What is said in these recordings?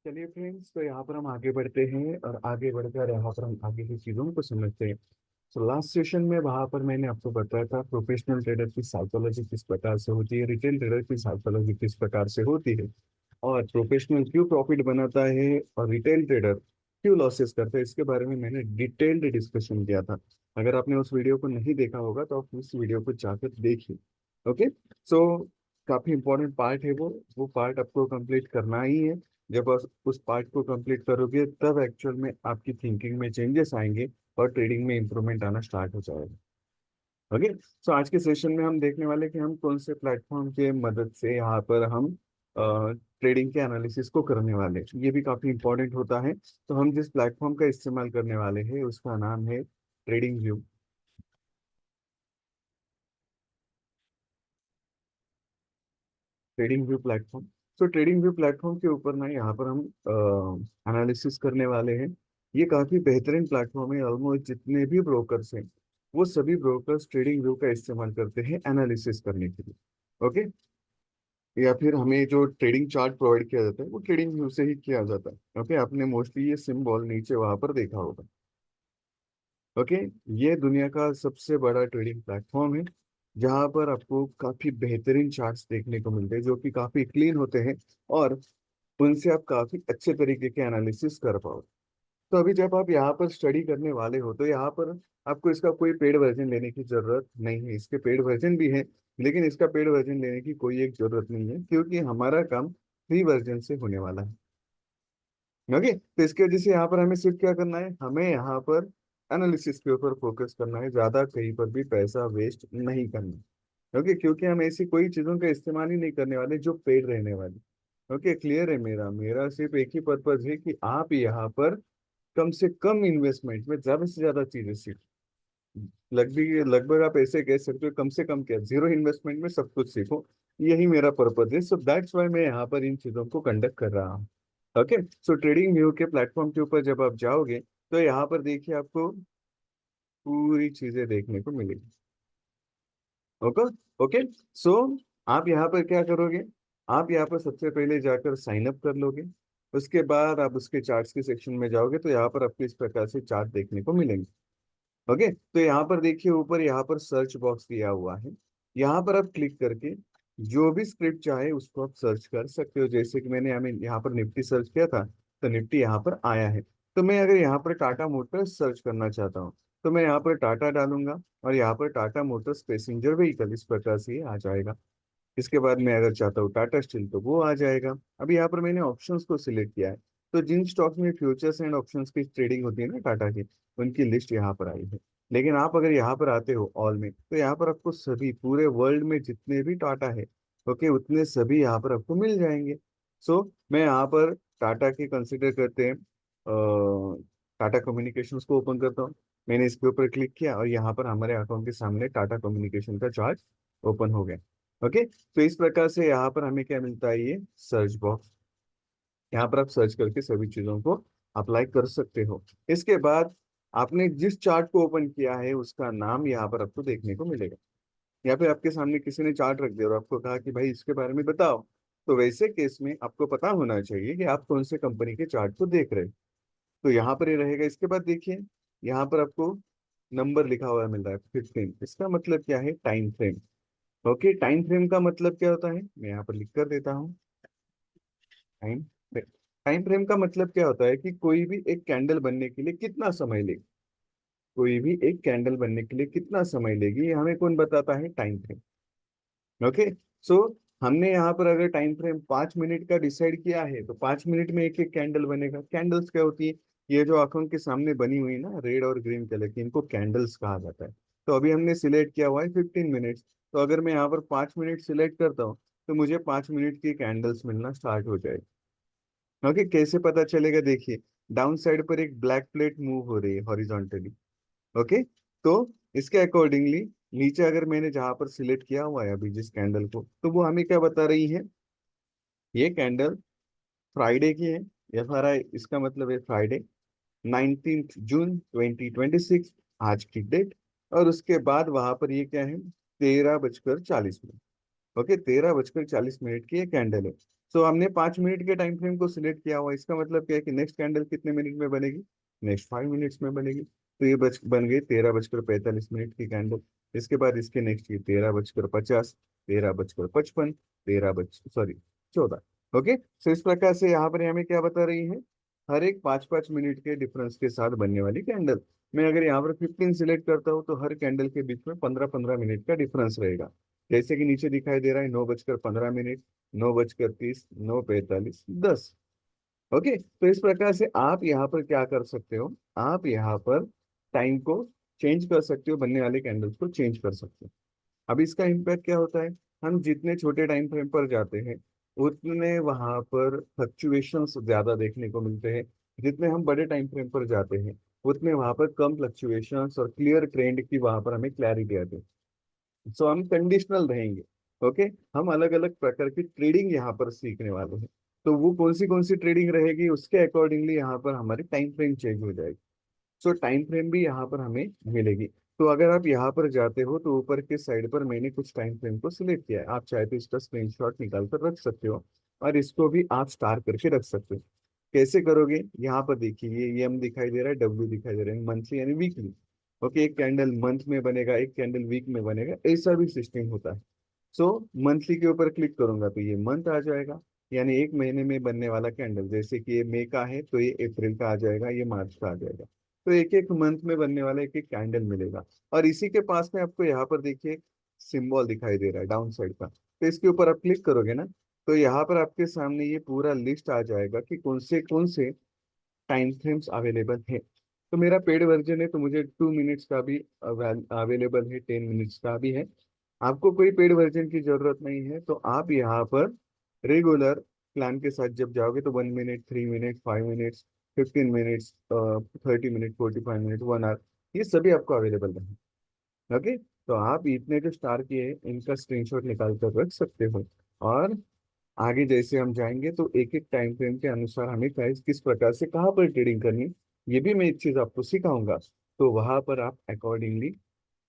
चलिए फ्रेंड्स, तो यहाँ पर हम आगे बढ़ते हैं और आगे बढ़कर यहाँ पर हम आगे की चीज़ों को समझते हैं। तो लास्ट सेशन में वहाँ पर मैंने आपको बताया था प्रोफेशनल ट्रेडर की साइकोलॉजी किस प्रकार से होती है, रिटेल ट्रेडर की साइकोलॉजी किस प्रकार से होती है, और प्रोफेशनल क्यों प्रॉफिट बनाता है और रिटेल ट्रेडर क्यों लॉसेस करता है। इसके बारे में मैंने डिटेल्ड डिस्कशन किया था। अगर आपने उस वीडियो को नहीं देखा होगा तो आप उस वीडियो को जाकर देखिए। ओके। सो काफी इंपॉर्टेंट पार्ट है वो पार्ट आपको कंप्लीट करना ही है। जब आप उस पार्ट को कंप्लीट करोगे तब एक्चुअल में आपकी थिंकिंग में चेंजेस आएंगे और ट्रेडिंग में इंप्रूवमेंट आना स्टार्ट हो जाएगा। ओके। सो आज के सेशन में हम देखने वाले कि हम कौन से प्लेटफॉर्म के मदद से यहाँ पर हम ट्रेडिंग के एनालिसिस को करने वाले हैं। ये भी काफी इंपॉर्टेंट होता है। तो हम जिस प्लेटफॉर्म का इस्तेमाल करने वाले हैं उसका नाम है trading view. Trading view platform. तो ट्रेडिंग व्यू प्लेटफॉर्म के ऊपर ना यहाँ पर हम एनालिसिस करने वाले हैं। ये काफी बेहतरीन प्लेटफॉर्म है। ऑलमोस्ट जितने भी ब्रोकर्स हैं वो सभी ब्रोकर्स ट्रेडिंग व्यू का इस्तेमाल करते हैं एनालिसिस करने के लिए। ओके। या फिर हमें जो ट्रेडिंग चार्ट प्रोवाइड किया जाता है वो ट्रेडिंग व्यू से ही किया जाता है। ओके। आपने मोस्टली ये सिंबल नीचे वहां पर देखा होगा। ओके। ये दुनिया का सबसे बड़ा ट्रेडिंग प्लेटफॉर्म है जहां पर आपको काफी बेहतरीन चार्ट्स देखने को मिलते हैं जो कि काफी क्लीन होते हैं और उनसे आप काफी अच्छे तरीके के एनालिसिस कर पाओ। तो अभी जब आप यहाँ पर स्टडी करने वाले हो तो यहाँ पर आपको इसका कोई पेड वर्जन लेने की जरूरत नहीं है। इसके पेड वर्जन भी है लेकिन इसका पेड वर्जन लेने की कोई एक जरूरत नहीं है क्योंकि हमारा काम फ्री वर्जन से होने वाला है। ओके। तो इसकी वजह से यहाँ पर हमें सिर्फ क्या करना है, हमें यहाँ पर एनालिसिस के ऊपर फोकस करना है, ज्यादा कहीं पर भी पैसा वेस्ट नहीं करना। ओके। क्योंकि हम ऐसी कोई चीजों का इस्तेमाल ही नहीं करने वाले जो पेड रहने वाली। ओके। क्लियर है। मेरा मेरा सिर्फ एक ही पर्पज है कि आप यहाँ पर कम से कम इन्वेस्टमेंट में ज्यादा से ज्यादा चीजें सीखो। लगभग लगभग आप ऐसे कह सकते हो कम से कम क्या, जीरो इन्वेस्टमेंट में सब कुछ सीखो। यही मेरा पर्पज है। सो दैट्स वाई मैं यहाँ पर इन चीजों को कंडक्ट कर रहा हूँ। ओके। सो ट्रेडिंग व्यू के प्लेटफॉर्म के ऊपर जब आप जाओगे तो यहाँ पर देखिए आपको पूरी चीजें देखने को मिलेगी। ओके। ओके। सो आप यहाँ पर क्या करोगे, आप यहाँ पर सबसे पहले जाकर साइन अप कर लोगे। उसके बाद आप उसके चार्ट्स के सेक्शन में जाओगे तो यहाँ पर आपको इस प्रकार से चार्ट देखने को मिलेंगे। ओके। तो यहाँ पर देखिए ऊपर यहाँ पर सर्च बॉक्स दिया हुआ है। यहाँ पर आप क्लिक करके जो भी स्क्रिप्ट चाहे उसको आप सर्च कर सकते हो। जैसे कि मैंने हमें यहाँ पर निफ्टी सर्च किया था तो निफ्टी यहाँ पर आया है। तो मैं अगर यहाँ पर टाटा मोटर्स सर्च करना चाहता हूँ तो मैं यहाँ पर टाटा डालूंगा और यहाँ पर टाटा मोटर्स पैसेंजर व्हीकल इस प्रकार से ये आ जाएगा। इसके बाद मैं अगर चाहता हूँ टाटा स्टील तो वो आ जाएगा। अभी यहाँ पर मैंने ऑप्शंस को सिलेक्ट किया है। तो जिन स्टॉक में फ्यूचर्स एंड ऑप्शंस की ट्रेडिंग होती है ना टाटा की, उनकी लिस्ट यहाँ पर आई है। लेकिन आप अगर यहाँ पर आते हो ऑल में तो यहाँ पर आपको सभी पूरे वर्ल्ड में जितने भी टाटा है, ओके, उतने सभी यहाँ पर आपको मिल जाएंगे। सो मैं यहाँ पर टाटा के कंसिडर करते हैं टाटा कम्युनिकेशंस को ओपन करता हूँ। मैंने इसके ऊपर क्लिक किया और यहाँ पर हमारे अकाउंट के सामने टाटा कम्युनिकेशन का चार्ट ओपन हो गया। ओके। तो इस प्रकार से यहाँ पर हमें क्या मिलता है, ये सर्च बॉक्स। यहाँ पर आप सर्च करके सभी चीजों को अप्लाई कर सकते हो। इसके बाद आपने जिस चार्ट को ओपन किया है उसका नाम यहाँ पर आपको देखने को मिलेगा। या फिर आपके सामने किसी ने चार्ट रख दिया और आपको कहा कि भाई इसके बारे में बताओ, तो वैसे केस में आपको पता होना चाहिए कि आप कौन से कंपनी के चार्ट को देख रहे हो। तो यहाँ पर ये रहेगा। इसके बाद देखिए यहाँ पर आपको नंबर लिखा हुआ मिल रहा है 15। इसका मतलब क्या है, time frame. Okay. Time frame का मतलब क्या होता है, मैं यहाँ पर लिख कर देता हूँ। टाइम टाइम फ्रेम का मतलब क्या होता है कि कोई भी एक कैंडल बनने के लिए कितना समय लेगी, कोई भी एक कैंडल बनने के लिए कितना समय लेगी, ये हमें कौन बताता है, टाइम फ्रेम। ओके। सो हमने यहाँ पर अगर टाइम फ्रेम 5 मिनट का डिसाइड किया है तो 5 मिनट में एक एक कैंडल बनेगा। कैंडल्स क्या होती है, ये जो आंखों के सामने बनी हुई ना रेड और ग्रीन कलर की, इनको कैंडल्स कहा जाता है। तो अभी हमने सिलेक्ट किया हुआ है 15 मिनट्स। तो अगर मैं यहाँ पर 5 मिनट सिलेक्ट करता हूँ तो मुझे 5 मिनट की कैंडल्स मिलना स्टार्ट हो जाएगी। ओके। कैसे पता चलेगा, देखिए डाउन साइड पर एक ब्लैक प्लेट मूव हो रही है हॉरिजॉन्टली। ओके। तो इसके अकॉर्डिंगली नीचे अगर मैंने जहां पर सिलेक्ट किया हुआ है अभी जिस कैंडल को, तो वो हमें क्या बता रही है, ये कैंडल फ्राइडे की है। FRI इसका मतलब है फ्राइडे, 19 जून 2026, आज की डेट। और उसके बाद वहां पर ये क्या है, 13 बजकर 40 मिनट। ओके। 13 बजकर 40 मिनट की ये कैंडल है। तो हमने 5 मिनट के टाइम फ्रेम को सिलेक्ट किया हुआ, इसका मतलब क्या है कि नेक्स्ट कैंडल कितने मिनट में बनेगी, नेक्स्ट 5 मिनट्स में बनेगी। तो ये बन गई 13:45 की कैंडल। इसके बाद इसके नेक्स्ट की 13:50, 13:55, 14। ओके, तो इस प्रकार से यहाँ पर हमें क्या बता रही है, हर एक 5-5 मिनट के डिफरेंस के साथ बनने वाली कैंडल। मैं अगर यहाँ पर 15 सिलेक्ट करता हूँ तो हर कैंडल के बीच में 15-15 मिनट का डिफरेंस रहेगा। जैसे कि नीचे दिखाई दे रहा है 9:15, 9:30, 9:45, 10। ओके, तो इस प्रकार से आप यहाँ पर क्या कर सकते हो, आप यहाँ पर टाइम को चेंज कर सकते हो, बनने वाले कैंडल्स को चेंज कर सकते हो। अब इसका इम्पैक्ट क्या होता है, हम जितने छोटे टाइम फ्रेम पर जाते हैं उतने वहां पर फ्लक्चुएशंस ज्यादा देखने को मिलते हैं। जितने हम बड़े टाइम फ्रेम पर जाते हैं उतने वहां पर कम फ्लक्चुएशंस और क्लियर ट्रेंड की वहां पर हमें क्लैरिटी आती है। सो हम कंडीशनल रहेंगे। ओके, हम अलग अलग प्रकार की ट्रेडिंग यहाँ पर सीखने वाले हैं। तो वो कौन सी ट्रेडिंग रहेगी उसके अकॉर्डिंगली यहाँ पर हमारी टाइम फ्रेम चेंज हो जाएगी। सो टाइम फ्रेम भी यहाँ पर हमें मिलेगी। तो अगर आप यहाँ पर जाते हो तो ऊपर के साइड पर मैंने कुछ टाइम फ्रेम को सिलेक्ट किया है, आप चाहे तो इसका स्क्रीनशॉट निकाल कर रख सकते हो और इसको भी आप स्टार करके रख सकते हो। कैसे करोगे, यहाँ पर देखिए ये एम दिखाई दे रहा है, डब्ल्यू दिखाई दे रहा है, मंथली यानी वीकली। ओके, एक कैंडल मंथ में बनेगा, एक कैंडल वीक में बनेगा, ऐसा भी सिस्टम होता है। सो मंथली के ऊपर क्लिक करूंगा तो ये मंथ आ जाएगा, यानी एक महीने में बनने वाला कैंडल। जैसे कि ये मई का है तो ये अप्रैल का आ जाएगा, ये मार्च का आ जाएगा। तो एक एक मंथ में बनने वाला एक एक कैंडल मिलेगा। और इसी के पास में आपको यहाँ पर देखिए सिंबल दिखाई दे रहा है डाउन साइड का, तो इसके ऊपर आप क्लिक करोगे ना तो यहाँ पर आपके सामने ये पूरा लिस्ट आ जाएगा कि कौन से टाइम फ्रेम्स अवेलेबल है। तो मेरा पेड वर्जन है तो मुझे 2 मिनट्स का भी अवेलेबल है, 10 मिनट्स का भी है। आपको कोई पेड वर्जन की जरूरत नहीं है, तो आप यहाँ पर रेगुलर प्लान के साथ जब जाओगे तो 1 minute, 3 minute, 5 minutes, 15 minutes, 30 minute, 45 minute, 1 hour, ये सभी आपको अवेलेबल है। ओके, तो आप इतने जो स्टार किए हैं, इनका स्क्रीनशॉट निकाल कर रख सकते हो। और आगे जैसे हम जाएंगे तो एक एक टाइम फ्रेम के अनुसार हमें किस प्रकार से कहाँ पर ट्रेडिंग करनी है, ये भी मैं एक चीज आपको सिखाऊंगा। तो वहां पर आप अकॉर्डिंगली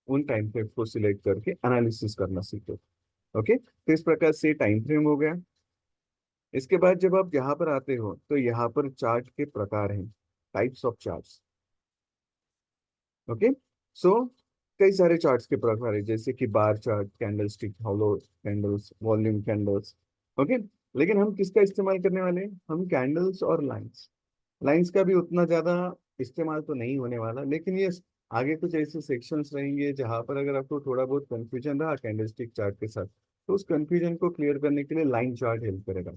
उन टाइम फ्रेम को सिलेक्ट करके एनालिसिस करना सीखो। ओके, तो इस प्रकार से टाइम फ्रेम हो गया। इसके बाद जब आप यहाँ पर आते हो तो यहाँ पर चार्ट के प्रकार हैं, टाइप्स ऑफ चार्ट्स। ओके, सो कई सारे चार्ट्स के प्रकार है, जैसे कि bar chart, candle stick, hollow candles, volume candles. Okay, लेकिन हम किसका इस्तेमाल करने वाले हैं, हम कैंडल्स और लाइंस। लाइंस का भी उतना ज्यादा इस्तेमाल तो नहीं होने वाला, लेकिन ये आगे कुछ ऐसे सेक्शंस रहेंगे जहां पर अगर आपको थोड़ा बहुत कंफ्यूजन रहा कैंडलस्टिक चार्ट के साथ, तो उस कंफ्यूजन को क्लियर करने के लिए लाइन चार्ट हेल्प करेगा।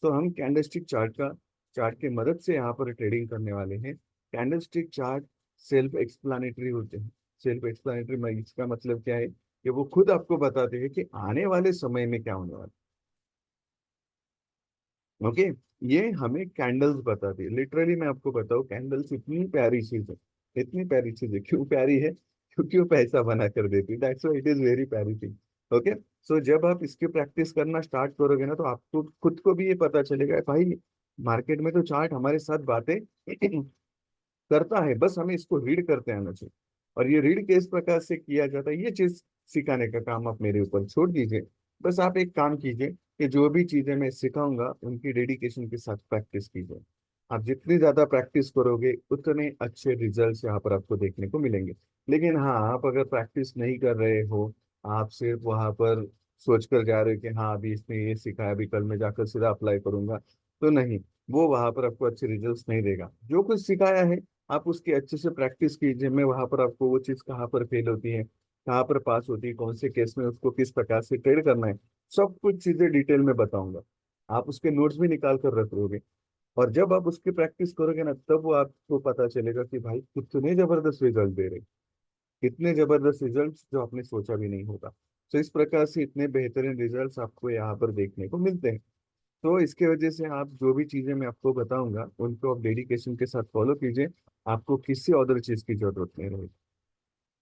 तो हम कैंडलस्टिक चार्ट की मदद से यहाँ पर ट्रेडिंग करने वाले हैं। कैंडलस्टिक चार्ट सेल्फ एक्सप्लानेटरी होते हैं। सेल्फ एक्सप्लानेटरी में इसका मतलब क्या है कि वो खुद आपको बताते हैं कि आने वाले समय में क्या होने वाला है। ओके, ये हमें कैंडल्स बताती है। लिटरली मैं आपको बताऊं, कैंडल्स इतनी प्यारी चीज है, इतनी प्यारी चीज है। क्यों प्यारी है, क्योंकि वो पैसा बना कर देती है, that's why it is very प्यारी थिंग। ओके, सो जब आप इसकी प्रैक्टिस करना स्टार्ट करोगे ना तो आपको खुद को भी ये पता चलेगा भाई मार्केट में तो चार्ट हमारे साथ बातें करता है, बस हमें इसको रीड करते आना चाहिए। और ये रीड किस प्रकार से किया जाता है ये चीज सिखाने का काम आप मेरे ऊपर छोड़ दीजिए। बस आप एक काम कीजिए कि जो भी चीजें मैं सिखाऊंगा उनकी डेडिकेशन के साथ प्रैक्टिस कीजिए। आप जितनी ज्यादा प्रैक्टिस करोगे उतने अच्छे रिजल्ट्स यहाँ पर आपको देखने को मिलेंगे। लेकिन हाँ, आप अगर प्रैक्टिस नहीं कर रहे हो, आप सिर्फ वहां पर सोच कर जा रहे हो कि हाँ अभी इसने ये सिखाया, अभी कल मैं जाकर सीधा अप्लाई करूंगा, तो नहीं, वो वहां पर आपको अच्छे रिजल्ट्स नहीं देगा। जो कुछ सिखाया है आप उसकी अच्छे से प्रैक्टिस कीजिए। मैं वहां पर आपको वो चीज कहाँ पर फेल होती है, कहाँ पर पास होती है, कौन से केस में उसको किस प्रकार से ट्रेड करना है, सब कुछ चीजें डिटेल में बताऊंगा। आप उसके नोट्स भी निकाल कर रख लोगे। और जब आप उसकी प्रैक्टिस करोगे ना तब वो आपको पता चलेगा कि भाई कितने जबरदस्त रिजल्ट दे रहे, इतने जबरदस्त रिजल्ट्स जो आपने सोचा भी नहीं होगा। तो इस प्रकार से इतने बेहतरीन रिजल्ट्स आपको यहाँ पर देखने को मिलते हैं। तो इसके वजह से आप जो भी चीजें मैं आपको बताऊंगा उनको आप डेडिकेशन के साथ फॉलो कीजिए, आपको किसी अदर चीज की जरूरत नहीं रहेगी।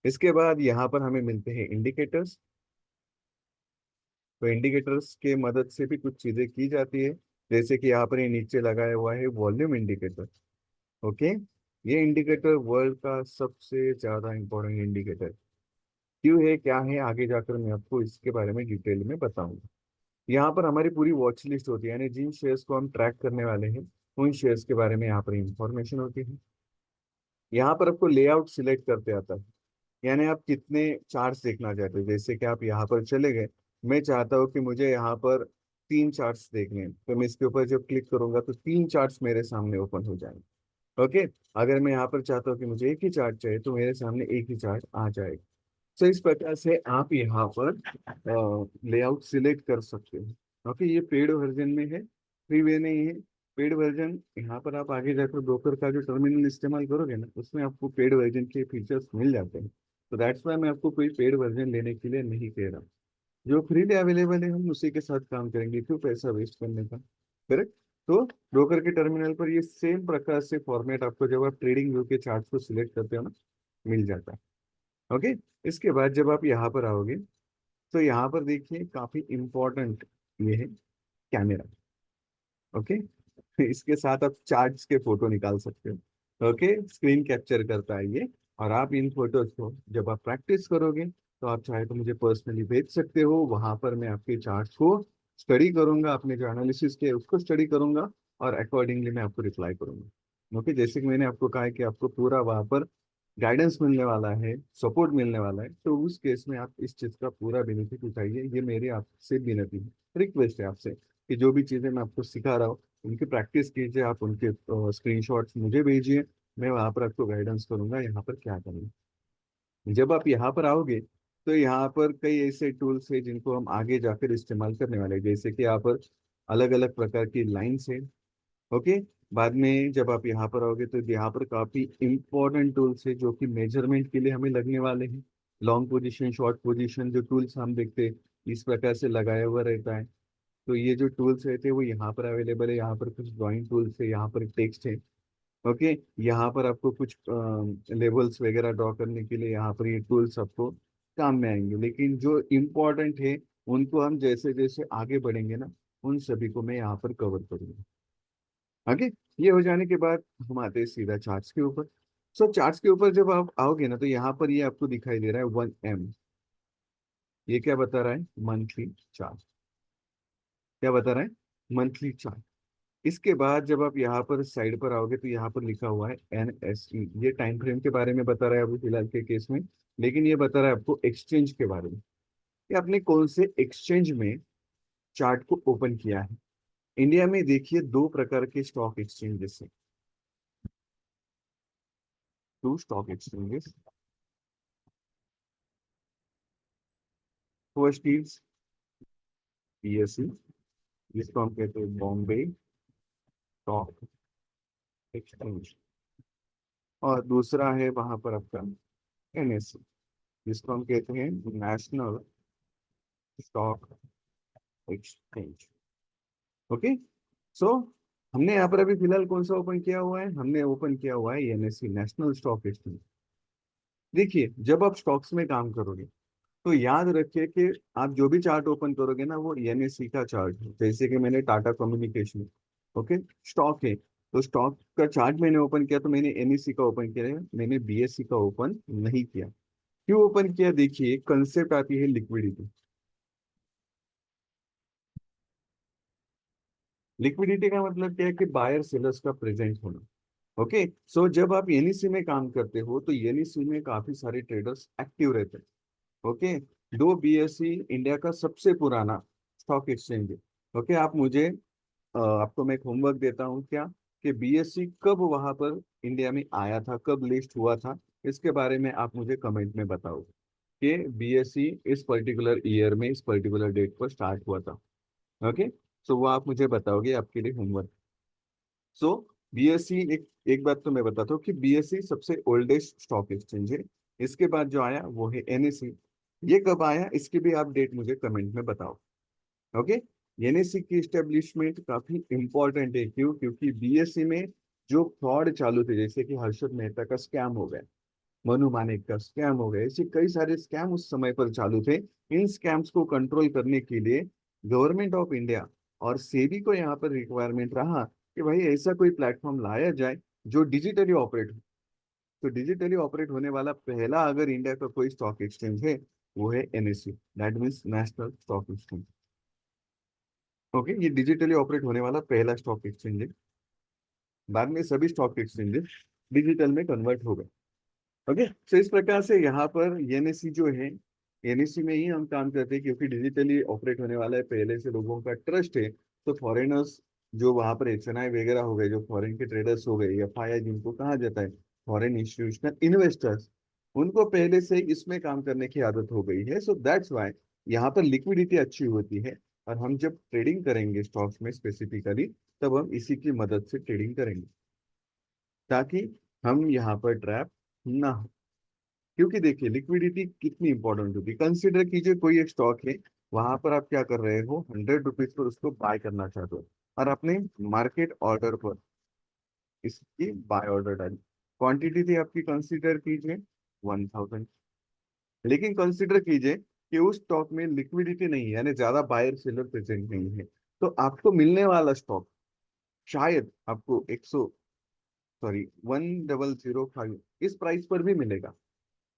इसके बाद यहाँ पर हमें मिलते हैं इंडिकेटर्स। तो इंडिकेटर्स के मदद से भी कुछ चीजें की जाती है, जैसे कि यहाँ पर ये नीचे लगाया हुआ है वॉल्यूम इंडिकेटर। ओके, ये इंडिकेटर वर्ल्ड का सबसे ज्यादा इंपॉर्टेंट इंडिकेटर क्यों है, क्या है, आगे जाकर मैं आपको इसके बारे में डिटेल में बताऊंगा। यहाँ पर हमारी पूरी वॉच लिस्ट होती है, यानी जिन शेयर्स को हम ट्रैक करने वाले हैं उन शेयर्स के बारे में यहाँ पर इंफॉर्मेशन होती है। यहाँ पर आपको लेआउट सिलेक्ट करते आता है, यानी आप कितने चार्ट्स देखना चाहते हो। जैसे कि आप यहाँ पर चले गए, मैं चाहता हूँ कि मुझे यहाँ पर 3 चार्ट्स देखने हैं, तो मैं इसके ऊपर जब क्लिक करूंगा तो 3 चार्ट्स मेरे सामने ओपन हो जाएंगे। ओके। अगर मैं यहाँ पर चाहता हूँ कि मुझे एक ही चार्ट चाहिए तो मेरे सामने एक ही चार्ट आ जाएगा। तो इस प्रकार से आप यहाँ पर लेआउट सिलेक्ट कर सकते हो। ओके, ये पेड वर्जन में है, फ्री वे नहीं है। पेड वर्जन यहाँ पर आप आगे जाकर ब्रोकर का जो टर्मिनल इस्तेमाल करोगे ना, उसमें आपको पेड वर्जन के फीचर्स मिल जाते हैं। तो दैट्स वाई मैं आपको कोई पेड वर्जन लेने के लिए नहीं कह रहा। जो फ्रीली अवेलेबल है हम उसी के साथ काम करेंगे, क्यों पैसा वेस्ट करने का। करेक्ट। तो ब्रोकर के टर्मिनल पर ये सेम प्रकार से फॉर्मेट आपको जब आप ट्रेडिंग व्यू के चार्ट को सिलेक्ट करते हो ना, मिल जाता है। ओके। इसके बाद जब आप यहाँ पर आओगे तो यहाँ पर देखिए काफी इंपॉर्टेंट ये है कैमरा। ओके। इसके साथ आप चार्ट्स के फोटो निकाल सकते हो। ओके, स्क्रीन कैप्चर करता है ये। और आप इन फोटोज को जब आप प्रैक्टिस करोगे तो आप चाहे तो मुझे पर्सनली भेज सकते हो, वहां पर मैं आपके चार्ट्स को स्टडी करूंगा, अपने जो एनालिसिस के उसको स्टडी करूंगा और अकॉर्डिंगली मैं आपको रिप्लाई करूंगा। ओके, जैसे कि मैंने आपको कहा है कि आपको पूरा वहां पर गाइडेंस मिलने वाला है, सपोर्ट मिलने वाला है, तो उस केस में आप इस चीज का पूरा बेनिफिट उठाइए। ये मेरी आपसे विनती है, रिक्वेस्ट है आपसे कि जो भी चीजें मैं आपको सिखा रहा हूँ उनकी प्रैक्टिस कीजिए, आप उनके स्क्रीनशॉट्स मुझे भेजिए। मैं वहां पर आपको गाइडेंस करूंगा यहाँ पर क्या करना। जब आप यहाँ पर आओगे तो यहाँ पर कई ऐसे टूल्स है जिनको हम आगे जाकर इस्तेमाल करने वाले हैं, जैसे कि यहाँ पर अलग अलग प्रकार की लाइन्स है। ओके। बाद में जब आप यहाँ पर आओगे तो यहाँ पर काफी इंपॉर्टेंट टूल्स है जो कि मेजरमेंट के लिए हमें लगने वाले हैं। लॉन्ग पोजीशन, शॉर्ट पोजीशन, जो टूल्स हम देखते हैं इस प्रकार से लगाया हुआ रहता है। तो ये जो टूल्स रहते हैं वो यहाँ पर अवेलेबल है। यहाँ पर कुछ ड्राइंग टूल्स है, यहाँ पर टेक्स्ट है। ओके। यहाँ पर आपको कुछ लेबल्स वगैरह ड्रॉ करने के लिए यहाँ पर ये टूल्स आपको काम में आएंगे, लेकिन जो इम्पोर्टेंट है उनको हम जैसे जैसे आगे बढ़ेंगे ना, उन सभी को मैं यहाँ पर कवर करूंगा। आगे ये हो जाने के बाद हम आते हैं सीधा चार्ट्स के ऊपर। सो चार्ट्स के ऊपर जब आप आओगे ना तो यहाँ पर ये आपको दिखाई दे रहा है 1M। ये क्या बता रहा है? Monthly chart. क्या बता रहा है? Monthly chart. इसके बाद जब आप यहाँ पर साइड पर आओगे तो यहाँ पर लिखा हुआ है NSE। ये टाइम फ्रेम के बारे में बता रहा है अभी फिलहाल के केस में, लेकिन ये बता रहा है आपको एक्सचेंज के बारे में कि आपने कौन से एक्सचेंज में चार्ट को ओपन किया है। इंडिया में देखिए दो प्रकार के स्टॉक एक्सचेंजेस है, two stock exchanges. First is BSE, जिसको हम कहते हैं बॉम्बे स्टॉक एक्सचेंज, और दूसरा है वहां पर आपका NSE, जिसको हम कहते हैं नेशनल स्टॉक एक्सचेंज। ओके। सो हमने यहाँ पर अभी फिलहाल कौन सा ओपन किया हुआ है? हमने ओपन किया हुआ है NSE, नेशनल स्टॉक एक्सचेंज। देखिए जब आप स्टॉक्स में काम करोगे तो याद रखिए कि आप जो भी चार्ट ओपन करोगे ना वो NSE का चार्ट है। जैसे कि मैंने टाटा कम्युनिकेशन, ओके, स्टॉक है, तो स्टॉक का चार्ट मैंने ओपन किया तो मैंने NSE का ओपन किया है, मैंने BSE का ओपन नहीं किया। क्यों ओपन किया? देखिए कंसेप्ट आती है लिक्विडिटी। लिक्विडिटी का मतलब क्या है कि बायर सेलर्स का प्रेजेंट होना। ओके। सो जब आप NSE में काम करते हो तो NSE में काफी सारे ट्रेडर्स एक्टिव रहते हैं। ओके। दो BSE इंडिया का सबसे पुराना स्टॉक एक्सचेंज है। ओके। आप मुझे आपको मैं एक होमवर्क देता हूँ क्या, कि BSE कब वहां पर इंडिया में आया था, कब लिस्ट हुआ था, इसके बारे में आप मुझे कमेंट में बताओ कि BSE इस पर्टिकुलर ईयर में इस पर्टिकुलर डेट पर स्टार्ट हुआ था। ओके। सो वो आप मुझे बताओगे, आपके लिए होमवर्क। सो BSE, एक बात तो मैं बताता हूँ कि BSE सबसे ओल्डेस्ट स्टॉक एक्सचेंज है। इसके बाद जो आया वो है NSE। ये कब आया इसकी भी आप डेट मुझे कमेंट में बताओ। ओके। NSE की स्टेब्लिशमेंट काफी इंपॉर्टेंट है, क्यों? क्योंकि BSE में जो फ्रॉड चालू थे, जैसे कि हर्षद मेहता का स्कैम हो गया, मनु मानिक का स्कैम हो गया, ऐसे कई सारे स्कैम उस समय पर चालू थे। इन स्कैम्स को कंट्रोल करने के लिए गवर्नमेंट ऑफ इंडिया और सेबी को यहाँ पर रिक्वायरमेंट रहा कि भाई ऐसा कोई प्लेटफॉर्म लाया जाए जो डिजिटली ऑपरेट हो। तो डिजिटली ऑपरेट होने वाला पहला अगर इंडिया का कोई स्टॉक एक्सचेंज है वो है NSE, that means national stock exchange. Okay, ये डिजिटली ऑपरेट होने वाला पहला स्टॉक एक्सचेंज है। बाद में सभी स्टॉक एक्सचेंजेस डिजिटल में कन्वर्ट हो गए। ओके, तो इस प्रकार से यहाँ पर एनएससी जो है, एनएससी में ही हम काम करते हैं, क्योंकि डिजिटली ऑपरेट होने वाला है, पहले से लोगों का ट्रस्ट है। तो फॉरेनर्स जो वहाँ पर एचएनआई वगैरह हो गए, जो फॉरेन के ट्रेडर्स हो गए, या फाया जिनको कहा जाता है, फॉरेन इंस्टीट्यूशनल इन्वेस्टर्स, उनको पहले से ही इसमें काम करने की आदत हो गई है। सो दैट्स वाई यहाँ पर लिक्विडिटी अच्छी होती है। और हम जब ट्रेडिंग करेंगे स्टॉक्स में स्पेसिफिकली, तब हम इसी की मदद से ट्रेडिंग करेंगे, ताकि हम यहाँ पर ट्रैप ना हो। क्योंकि देखिए लिक्विडिटी कितनी इंपॉर्टेंट होती है। कंसिडर कीजिए कोई एक स्टॉक है, वहां पर आप क्या कर रहे हो, 100 रुपीज पर उसको बाय करना चाहते हो, और आपने मार्केट ऑर्डर पर इसकी बाय ऑर्डर डाली। क्वांटिटी थी आपकी, कंसिडर कीजिए 1000। लेकिन कंसिडर कीजिए कि उस स्टॉक में लिक्विडिटी नहीं है, यानी ज्यादा बायर सेलर प्रेजेंट नहीं है, तो आपको मिलने वाला स्टॉक शायद आपको 1005 इस प्राइस पर भी मिलेगा।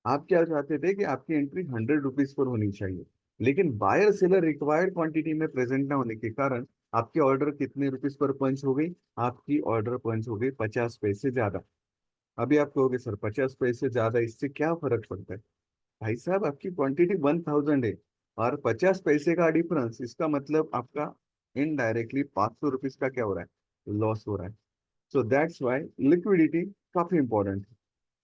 आप क्या चाहते थे कि आपकी एंट्री 100 रुपीज पर होनी चाहिए, लेकिन बायर सेलर रिक्वायर्ड क्वांटिटी में प्रेजेंट ना होने के कारण आपकी ऑर्डर कितने रुपीज पर पंच हो गई, आपकी ऑर्डर पंच हो गई 50 पैसे ज्यादा। अभी आप कहोगे सर 50 पैसे ज्यादा इससे क्या फर्क पड़ता है? भाई साहब, आपकी क्वांटिटी 1000 है, और 50 पैसे का डिफरेंस, इसका मतलब आपका इनडायरेक्टली 500 रुपीज का क्या हो रहा है, लॉस हो रहा है। सो दैट्स वाई लिक्विडिटी काफी इंपॉर्टेंट है।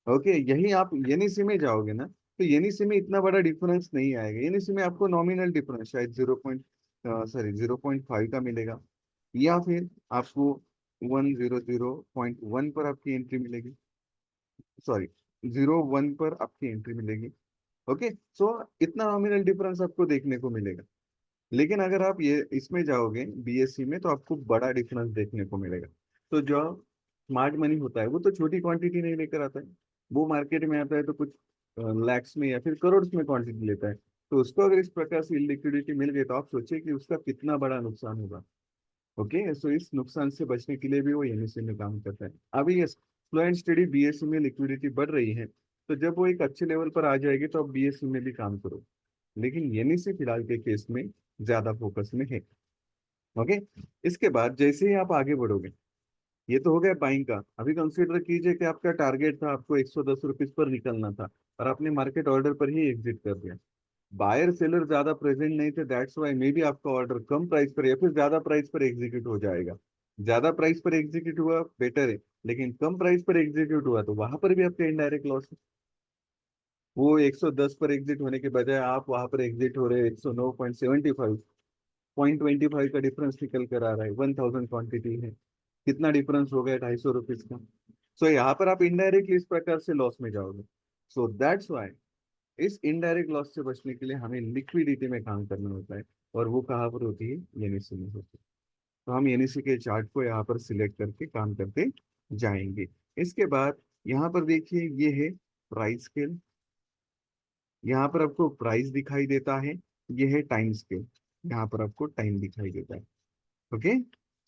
ओके, यही आप एनईसी में जाओगे ना, तो एनईसी में इतना बड़ा डिफरेंस नहीं आएगा। एनईसी में आपको नॉमिनल डिफरेंस शायद 0.5 का मिलेगा, या फिर आपको 100.1 पर आपकी एंट्री मिलेगी, सॉरी 01 पर आपकी एंट्री मिलेगी। ओके, सो इतना नॉमिनल डिफरेंस आपको देखने को मिलेगा। लेकिन अगर आप ये इसमें जाओगे बीएससी में, तो आपको बड़ा डिफरेंस देखने को मिलेगा। तो जो स्मार्ट मनी होता है, वो तो छोटी क्वांटिटी नहीं लेकर आता है, वो मार्केट में आता है तो कुछ लैक्स में या फिर करोड़ में क्वांटिटी लेता है। तो उसको अगर इस प्रकार से इलिक्विडिटी मिल गई, तो आप सोचिए कि उसका कितना बड़ा नुकसान होगा। ओके, सो इस नुकसान से बचने के लिए भी वो एनएससी में काम करता है। अभी ये स्लो एंड स्टडी बीएससी में लिक्विडिटी बढ़ रही है, तो जब वो एक अच्छे लेवल पर आ जाएगी, तो आप बीएससी में भी काम करो। लेकिन एनएससी फिलहाल के केस में ज्यादा फोकस में है। ओके, इसके बाद जैसे ही आप आगे बढ़ोगे, ये तो हो गया बाइंग का। अभी कंसीडर कीजिए कि आपका टारगेट था, आपको 110 रुपीज पर निकलना था, और आपने मार्केट ऑर्डर पर ही एग्जिट कर दिया। बायर सेलर ज्यादा प्रेजेंट नहीं थे, दैट्स वाई मे बी आपका ऑर्डर कम प्राइस पर या फिर ज्यादा प्राइस पर एग्जीक्यूट हो जाएगा। ज्यादा प्राइस पर एग्जीक्यूट हुआ बेटर है, लेकिन कम प्राइस पर एग्जीक्यूट हुआ तो वहां पर भी आपका इनडायरेक्ट लॉस है। वो 110 पर एग्जिट होने के बजाय आप वहां पर एग्जिट हो रहे हैं 109.75, 0.25 का डिफरेंस निकल कर आ रहा है। 1000 क्वांटिटी है, कितना डिफरेंस हो गया, 250 रुपीज का। सो यहाँ पर आप इनडायरेक्टली इस प्रकार से लॉस में जाओगे। सो दैट्स वाई इस इनडायरेक्ट लॉस से बचने के लिए हमें लिक्विडिटी में काम करना होता है, और वो कहाँ पर होती है, एनईसी में होती है। तो हम एनईसी के चार्ट को यहाँ पर सिलेक्ट करके काम करते जाएंगे। इसके बाद यहाँ पर देखिए, ये है प्राइस स्केल। यहाँ पर आपको प्राइस दिखाई देता है, ये है टाइम स्केल, यहाँ पर आपको टाइम दिखाई देता है। ओके,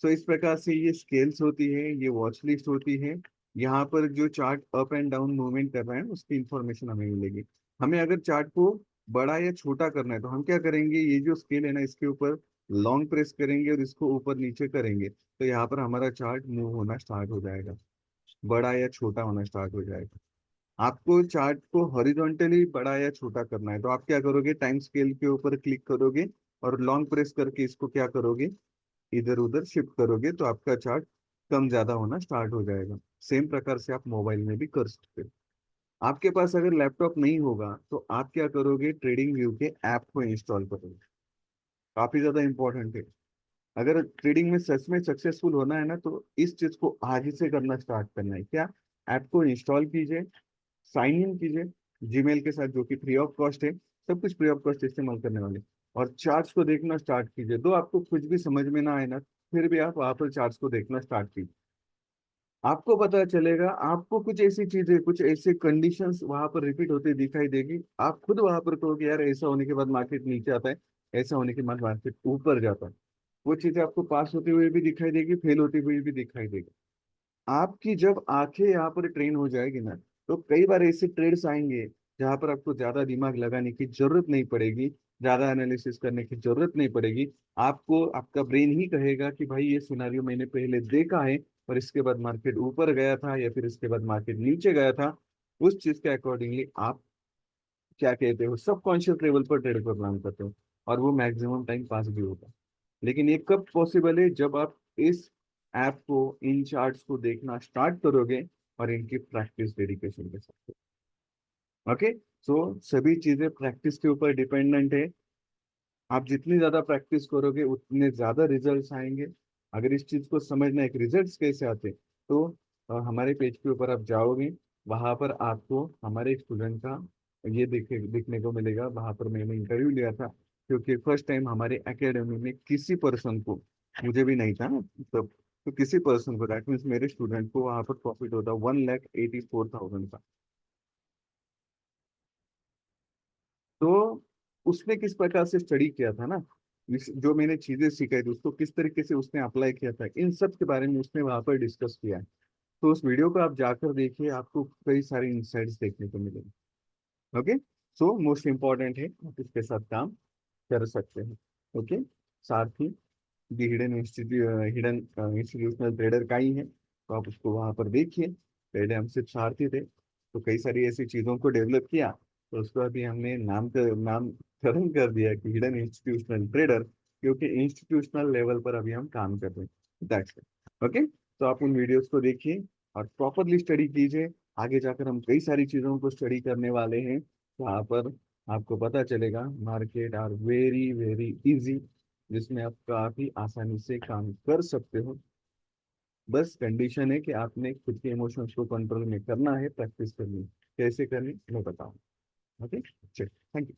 सो इस प्रकार से ये स्केल्स होती है, ये वॉच लिस्ट होती है। यहाँ पर जो chart up and down movement कर रहा है, उसकी इंफॉर्मेशन हमें मिलेगी। हमें अगर चार्ट को बड़ा या छोटा करना है, तो हम क्या करेंगे, ये जो स्केल है ना, इसके ऊपर लॉन्ग प्रेस करेंगे और इसको ऊपर नीचे करेंगे, तो यहाँ पर हमारा चार्ट मूव होना स्टार्ट हो जाएगा, बड़ा या छोटा होना स्टार्ट हो जाएगा। आपको चार्ट को हॉरिजॉन्टली बड़ा या छोटा करना है, तो आप क्या करोगे, टाइम स्केल के ऊपर क्लिक करोगे, और लॉन्ग प्रेस करके इसको क्या करोगे, इधर उधर शिफ्ट करोगे, तो आपका चार्ट कम ज्यादा होना स्टार्ट हो जाएगा। सेम प्रकार से आप मोबाइल में भी कर सकते हो। आपके पास अगर लैपटॉप नहीं होगा, तो आप क्या करोगे, ट्रेडिंग व्यू के ऐप को इंस्टॉल करोगे। काफी ज्यादा इंपॉर्टेंट है। अगर ट्रेडिंग में सच में सक्सेसफुल होना है ना, तो इस चीज को आज ही से करना स्टार्ट करना है। क्या, ऐप को इंस्टॉल कीजिए, साइन इन कीजिए जीमेल के साथ, जो कि फ्री ऑफ कॉस्ट है, सब कुछ फ्री ऑफ कॉस्ट इस्तेमाल करने वाले, और चार्ट्स को देखना स्टार्ट कीजिए। दो आपको कुछ भी समझ में ना आए ना, फिर भी आप वहां पर चार्ट्स को देखना स्टार्ट कीजिए। आपको पता चलेगा, आपको कुछ ऐसी चीजें, कुछ ऐसे कंडीशंस वहां पर रिपीट होते दिखाई देगी। आप खुद वहां पर कहोगे यार, ऐसा होने के बाद मार्केट नीचे आता है, ऐसा होने के बाद मार्केट ऊपर जाता है। वो चीजें आपको पास होते हुए भी दिखाई देगी, फेल होती हुई भी दिखाई देगी। आपकी जब आंखें यहाँ पर ट्रेन हो जाएगी ना, तो कई बार ऐसे ट्रेड्स आएंगे जहां पर आपको ज्यादा दिमाग लगाने की जरूरत नहीं पड़ेगी। ज्यादा एनालिसिस करने की जरूरत नहीं पड़ेगी। आपको आपका ब्रेन ही कहेगा कि भाई ये सिनारियो मैंने पहले देखा है, और इसके बाद मार्केट ऊपर गया था या फिर इसके बाद मार्केट नीचे गया था। उस चीज के अकॉर्डिंगली आप क्या कहते हो, सबकॉन्शियस लेवल पर ट्रेड पर प्लान करते हो, और वो मैक्सिमम टाइम पास भी होता है। लेकिन ये कब पॉसिबल है, जब आप इस ऐप को, इन चार्ट्स को देखना स्टार्ट करोगे और इनकी प्रैक्टिस डेडिकेशन के साथ। ओके, सो सभी चीजें प्रैक्टिस के ऊपर डिपेंडेंट है। आप जितनी ज्यादा प्रैक्टिस करोगे उतने ज्यादा रिजल्ट्स आएंगे। अगर इस चीज को समझना है कि रिजल्ट्स कैसे आते, तो हमारे पेज के ऊपर आप जाओगे, वहां पर आपको हमारे एक स्टूडेंट का ये देखने को मिलेगा। वहां पर मैंने इंटरव्यू लिया था, क्योंकि फर्स्ट टाइम हमारे एकेडमी में किसी पर्सन को, मुझे भी नहीं था ना तब, तो किसी पर्सन को, दैट मीन्स मेरे स्टूडेंट को वहां पर प्रॉफिट होता 1,84,000 का। तो उसने किस प्रकार से स्टडी किया था ना, जो मैंने चीजें सिखाई थी उसको किस तरीके से उसने अप्लाई किया था, इन सब के बारे में उसने वहां पर डिस्कस किया है। तो उस वीडियो को आप जाकर देखिए, आपको कई सारे इंसाइट्स देखने को मिलेंगे। ओके, सो मोस्ट इम्पोर्टेंट है, आप इसके साथ काम कर सकते हैं। ओके, साथ ही दी हिडन इंस्टीट्यूशनल ट्रेडर का ही है, तो आप उसको वहां पर देखिए। पहले हम सिर्फ सारथी थे, तो कई सारी ऐसी चीजों को डेवलप किया, तो उसको अभी हमने नामकरण कर दिया कि हिडन इंस्टीट्यूशनल ट्रेडर, क्योंकि इंस्टीट्यूशनल लेवल पर अभी हम काम कर रहे हैं, दैट्स इट। ओके, तो आप उन वीडियोस को देखिए और प्रॉपरली स्टडी कीजिए। आगे जाकर हम कई सारी चीजों को स्टडी करने वाले हैं, जहाँ पर आपको पता चलेगा market are very very easy, जिसमें आप काफी आसानी से काम कर सकते हो। बस कंडीशन है कि आपने खुद के इमोशंस को कंट्रोल में करना है, प्रैक्टिस करनी है। कैसे करनी मैं बताऊँ। ओके, चलिए, थैंक यू।